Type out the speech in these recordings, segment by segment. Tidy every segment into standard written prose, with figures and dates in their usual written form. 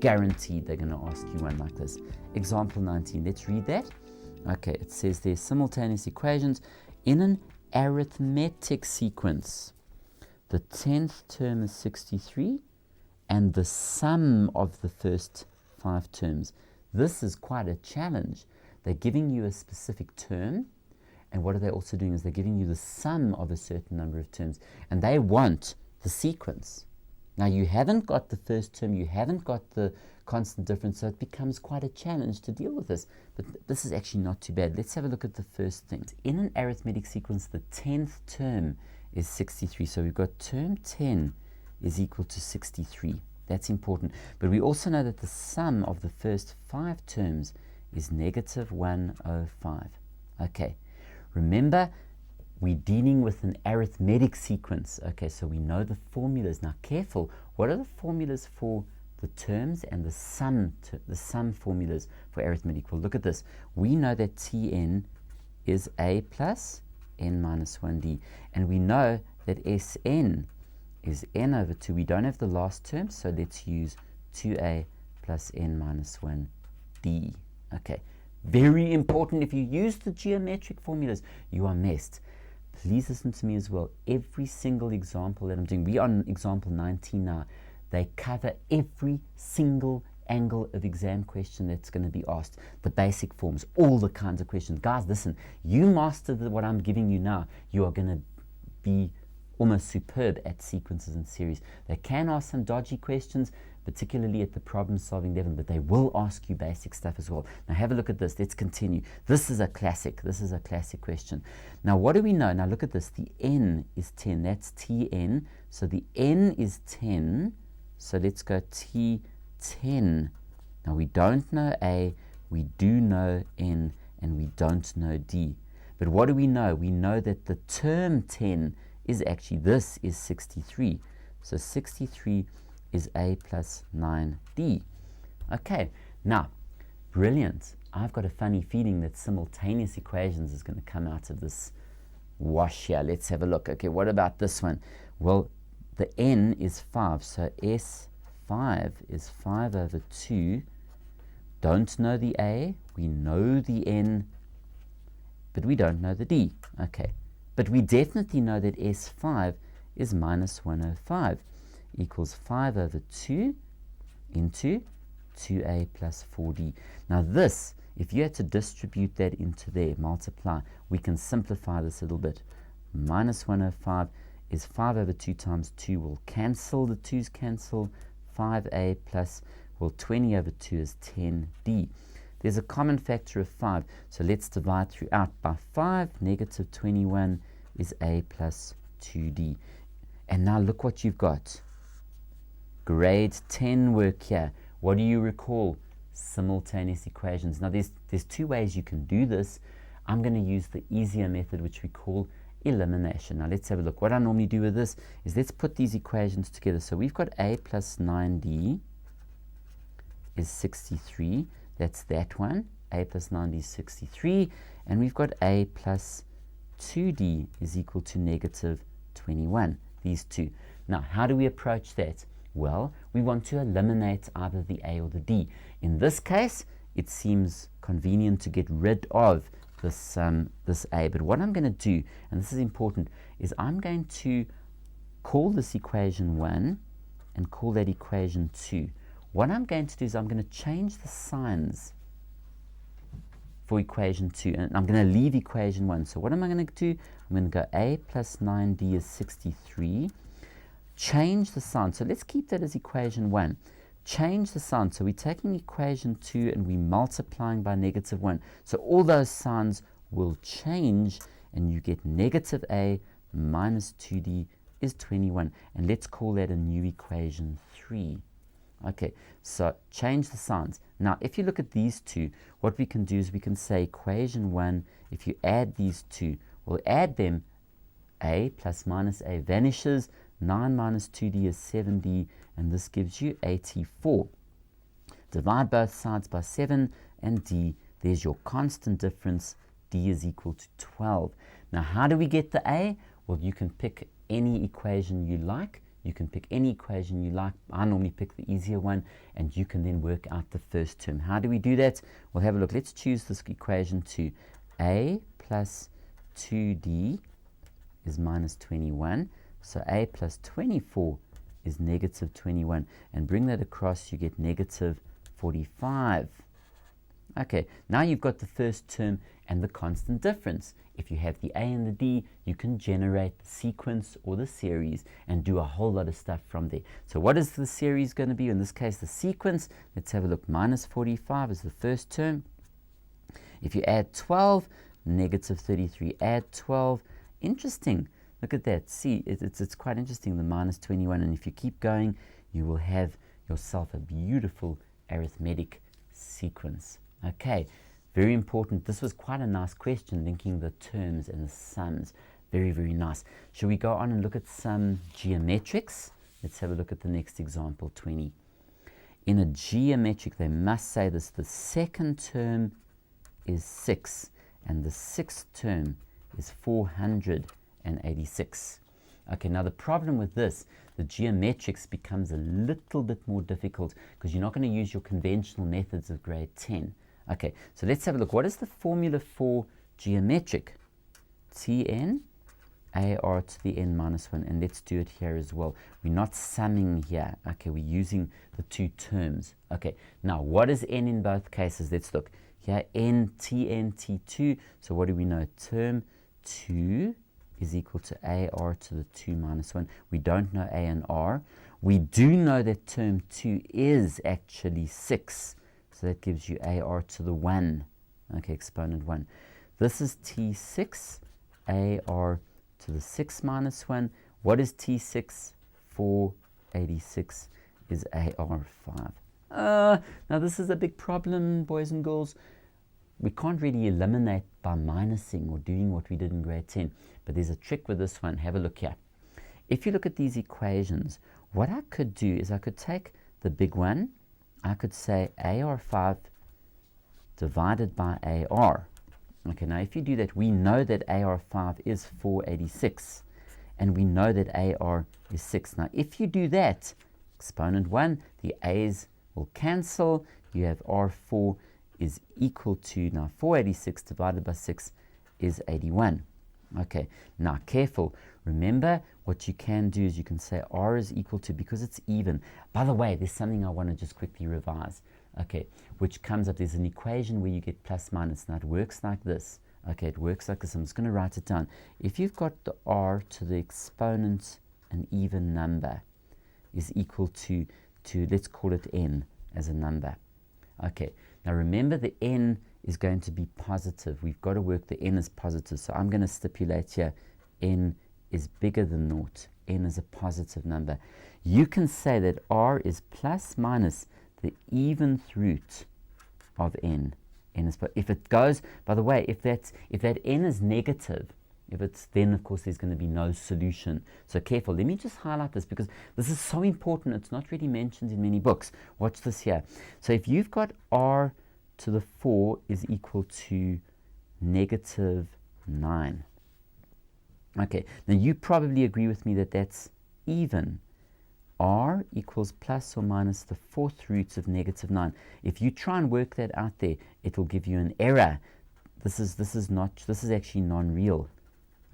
guaranteed they're going to ask you one like this. Example 19, let's read that. Okay, it says there's simultaneous equations in an arithmetic sequence. The 10th term is 63 and the sum of the first 5 terms. This is quite a challenge. They're giving you a specific term, and what are they also doing is they're giving you the sum of a certain number of terms, and they want the sequence. Now you haven't got the first term, you haven't got the constant difference, so it becomes quite a challenge to deal with this. But this is actually not too bad. Let's have a look at the first thing. In an arithmetic sequence, the 10th term is 63. So we've got term 10 is equal to 63. That's important. But we also know that the sum of the first 5 terms is negative 105. Okay. Remember, we're dealing with an arithmetic sequence. Okay, so we know the formulas. Now careful, what are the formulas for the terms and the sum formulas for arithmetic? Well, look at this. We know that Tn is a plus n minus 1d. And we know that Sn is n over 2. We don't have the last term, so let's use 2a plus n minus 1d. Okay, very important. If you use the geometric formulas, you are messed. Please listen to me as well. Every single example that I'm doing, we are on example 19 now. They cover every single angle of exam question that's going to be asked. The basic forms, all the kinds of questions. Guys, listen, you master what I'm giving you now, you are going to be almost superb at sequences and series. They can ask some dodgy questions, particularly at the problem-solving level, but they will ask you basic stuff as well. Now have a look at this. Let's continue. This is a classic. This is a classic question. Now what do we know? Now look at this. The n is 10. That's Tn. So the n is 10. So let's go T10. Now we don't know A, we do know N, and we don't know D. But what do we know? We know that the term 10 is actually, this is 63. So 63 is A plus 9D. Okay, now, brilliant. I've got a funny feeling that simultaneous equations is going to come out of this wash here. Let's have a look. Okay, what about this one? Well, the n is 5, so S5 is 5 over 2. Don't know the A, we know the n, but we don't know the D. Okay, but we definitely know that S5 is minus 105, equals 5 over 2 into 2a plus 4d. Now this, if you had to distribute that into there, multiply, we can simplify this a little bit. Minus 105 is 5 over 2 times 2 will cancel, the 2's cancel, 5a plus, well, 20 over 2 is 10d. There's a common factor of 5, so let's divide throughout by 5. Negative 21 is a plus 2d. And now look what you've got. Grade 10 work here. What do you recall? Simultaneous equations. Now there's 2 ways you can do this. I'm going to use the easier method, which we call elimination. Now let's have a look. What I normally do with this is let's put these equations together. So we've got a plus 9d is 63. That's that one. A plus 9d is 63. And we've got a plus 2d is equal to negative 21. These two. Now how do we approach that? Well, we want to eliminate either the a or the d. In this case, it seems convenient to get rid of this a, but what I'm going to do, and this is important, is I'm going to call this equation 1 and call that equation 2. What I'm going to do is I'm going to change the signs for equation 2, and I'm going to leave equation 1. So what am I going to do? I'm going to go a plus 9d is 63. Change the sign. So let's keep that as equation 1. Change the sign. So we're taking equation 2 and we're multiplying by negative 1. So all those signs will change and you get negative a minus 2d is 21. And let's call that a new equation 3. Okay, so change the signs. Now, if you look at these two, what we can do is we can say equation 1, if you add these two, we'll add them, a plus minus a vanishes, 9 minus 2d is 7d, and this gives you 84. Divide both sides by 7, and d, there's your constant difference, d is equal to 12. Now, how do we get the a? Well, you can pick any equation you like. You can pick any equation you like. I normally pick the easier one, and you can then work out the first term. How do we do that? We'll have a look. Let's choose this equation to a plus 2d is minus 21. So a plus 24 is negative 21. And bring that across, you get negative 45. Okay, now you've got the first term and the constant difference. If you have the a and the d, you can generate the sequence or the series and do a whole lot of stuff from there. So what is the series going to be? In this case, the sequence. Let's have a look. Minus 45 is the first term. If you add 12, negative 33. Add 12. Interesting. Look at that. See, it's quite interesting, the minus 21. And if you keep going, you will have yourself a beautiful arithmetic sequence. Okay, very important. This was quite a nice question, linking the terms and the sums. Very, very nice. Shall we go on and look at some geometrics? Let's have a look at the next example, 20. In a geometric, they must say this: the second term is 6, and the sixth term is 486. Okay, now the problem with this, the geometrics becomes a little bit more difficult because you're not going to use your conventional methods of grade 10. Okay, so let's have a look. What is the formula for geometric? Tn ar to the n minus 1. And let's do it here as well. We're not summing here. Okay, we're using the two terms. Okay, now what is n in both cases? Let's look. Here, n, tn, t2. So what do we know? Term 2 is equal to ar to the 2 minus 1. We don't know a and r. We do know that term 2 is actually 6. So that gives you ar to the 1. Okay, exponent 1. This is t6, ar to the 6 minus 1. What is t6? 486 is ar 5. Now this is a big problem, boys and girls. We can't really eliminate by minusing or doing what we did in grade 10. But there's a trick with this one. Have a look here. If you look at these equations, what I could do is I could take the big one. I could say AR5 divided by AR. Okay, now if you do that, we know that AR5 is 486. And we know that AR is 6. Now if you do that, exponent 1, the A's will cancel. You have R4 is equal to, now 486 divided by 6 is 81. Okay, now careful. Remember, what you can do is you can say R is equal to, because it's even. By the way, there's something I want to just quickly revise. Okay, which comes up, there's an equation where you get plus minus. Now it works like this. Okay, it works like this. I'm just going to write it down. If you've got the R to the exponent, an even number, is equal to, let's call it n as a number. Okay, now remember the n is going to be positive. We've got to work the n as positive. So I'm going to stipulate here n is bigger than naught. N is a positive number. You can say that r is plus minus the eventh root of n. N is, if it goes, by the way, if that n is negative, then of course there's going to be no solution. So careful. Let me just highlight this because this is so important. It's not really mentioned in many books. Watch this here. So if you've got r to the 4 is equal to negative 9. Okay, now you probably agree with me that that's even. R equals plus or minus the 4th roots of negative 9. If you try and work that out there, it will give you an error. This is actually non-real.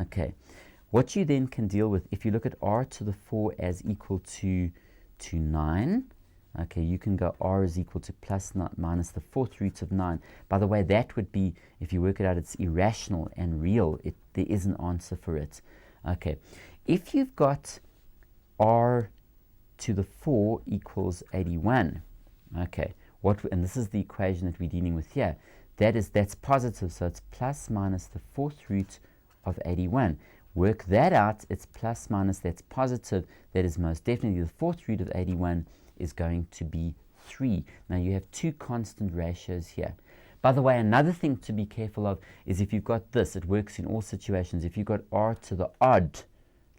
Okay, what you then can deal with, if you look at r to the 4 as equal to 9, okay, you can go r is equal to plus minus the 4th root of 9. By the way, that would be, if you work it out, it's irrational and real. There is an answer for it. Okay, if you've got r to the 4 equals 81, okay, and this is the equation that we're dealing with here, that's positive, so it's plus minus the 4th root of 81. Work that out, it's plus minus, that's positive, that is most definitely the 4th root of 81 is going to be 3. Now you have two constant ratios here. By the way, another thing to be careful of is if you've got this, it works in all situations. If you've got r to the odd,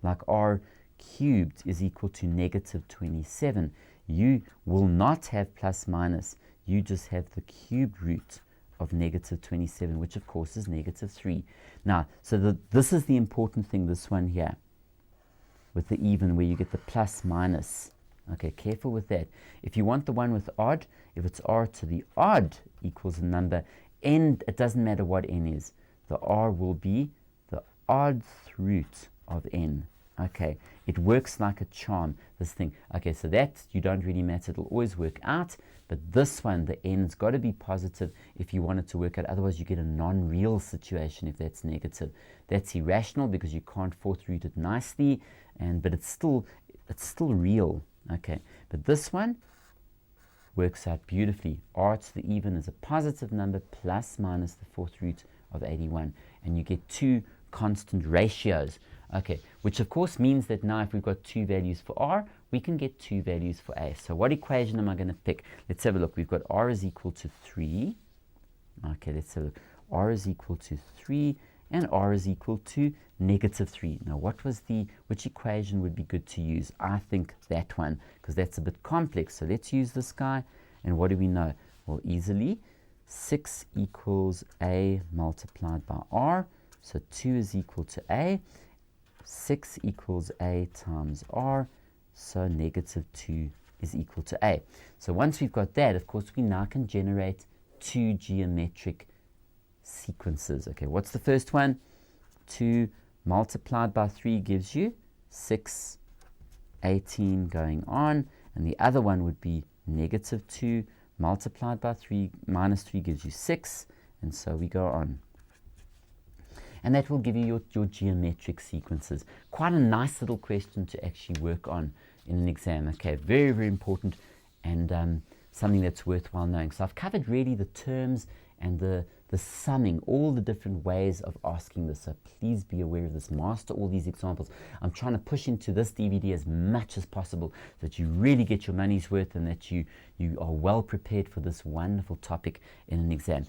like r cubed is equal to negative 27, you will not have plus minus. You just have the cubed root of negative 27, which of course is negative 3. Now, so this is the important thing, this one here. with the even where you get the plus minus. Okay, careful with that. If you want the one with odd, if it's r to the odd equals a number, n, it doesn't matter what n is. The r will be the odd root of n. Okay, it works like a charm, this thing. Okay, so that you don't really matter, it'll always work out. But this one, the n's got to be positive if you want it to work out. Otherwise, you get a non-real situation if that's negative. That's irrational because you can't fourth root it nicely, but it's still real. Okay, but this one works out beautifully. R to the even is a positive number plus minus the fourth root of 81, and you get two constant ratios. Okay, which of course means that now if we've got two values for r, we can get two values for a. So what equation am I going to pick? Let's have a look. We've got r is equal to 3. Okay, let's have a look. R is equal to 3 and r is equal to negative 3. Now which equation would be good to use? I think that one, because that's a bit complex. So let's use this guy. And what do we know? Well, easily 6 equals a multiplied by r. So 2 is equal to a. 6 equals a times r, so negative 2 is equal to a. So once we've got that, of course, we now can generate two geometric sequences. Okay, what's the first one? 2 multiplied by 3 gives you 6, 18 going on, and the other one would be negative 2 multiplied by 3 minus 3 gives you 6, and so we go on. And that will give you your geometric sequences. Quite a nice little question to actually work on in an exam. Okay, very, very important, and something that's worthwhile knowing. So I've covered really the terms and the summing, all the different ways of asking this. So please be aware of this. Master all these examples. I'm trying to push into this DVD as much as possible so that you really get your money's worth and that you are well prepared for this wonderful topic in an exam.